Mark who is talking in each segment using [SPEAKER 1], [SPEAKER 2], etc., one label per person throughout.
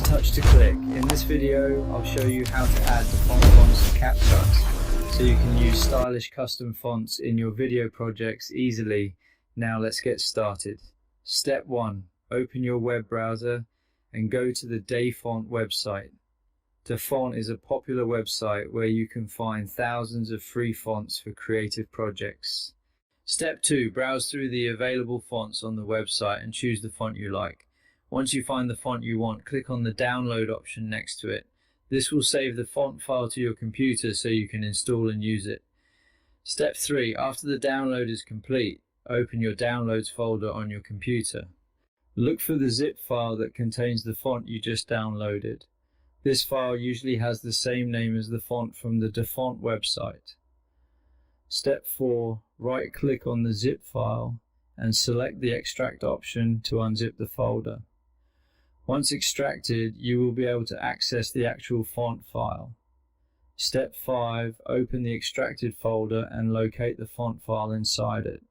[SPEAKER 1] touch to click. In this video, I'll show you how to add Dafont fonts to CapCut so you can use stylish custom fonts in your video projects easily. Now let's get started. Step 1. Open your web browser and go to the Dafont website. Dafont is a popular website where you can find thousands of free fonts for creative projects. Step 2. Browse through the available fonts on the website and choose the font you like. Once you find the font you want, click on the download option next to it. This will save the font file to your computer so you can install and use it. Step 3. After the download is complete, open your downloads folder on your computer. Look for the zip file that contains the font you just downloaded. This file usually has the same name as the font from the Dafont website. Step 4. Right-click on the zip file and select the extract option to unzip the folder. Once extracted, you will be able to access the actual font file. Step 5. Open the extracted folder and locate the font file inside it.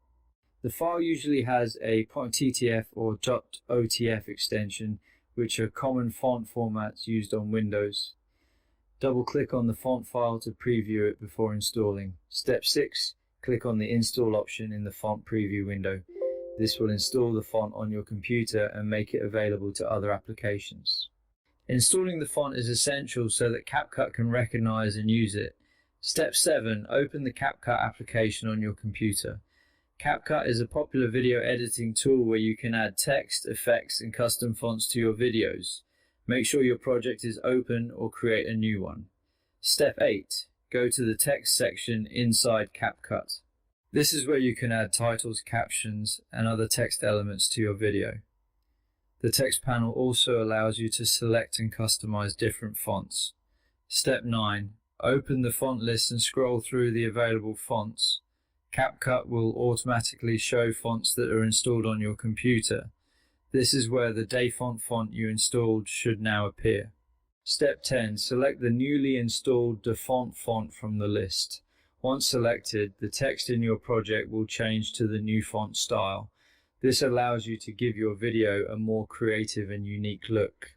[SPEAKER 1] The file usually has a .ttf or .otf extension, which are common font formats used on Windows. Double-click on the font file to preview it before installing. Step 6. Click on the Install option in the font preview window. This will install the font on your computer and make it available to other applications. Installing the font is essential so that CapCut can recognize and use it. Step 7. Open the CapCut application on your computer. CapCut is a popular video editing tool where you can add text, effects, and custom fonts to your videos. Make sure your project is open or create a new one. Step 8. Go to the text section inside CapCut. This is where you can add titles, captions, and other text elements to your video. The text panel also allows you to select and customize different fonts. Step 9. Open the font list and scroll through the available fonts. CapCut will automatically show fonts that are installed on your computer. This is where the Dafont font you installed should now appear. Step 10. Select the newly installed Dafont font from the list. Once selected, the text in your project will change to the new font style. This allows you to give your video a more creative and unique look.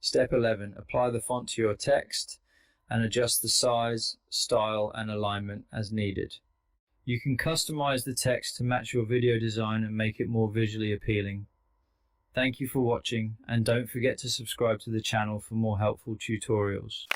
[SPEAKER 1] Step 11. Apply the font to your text and adjust the size, style, and alignment as needed. You can customize the text to match your video design and make it more visually appealing. Thank you for watching, and don't forget to subscribe to the channel for more helpful tutorials.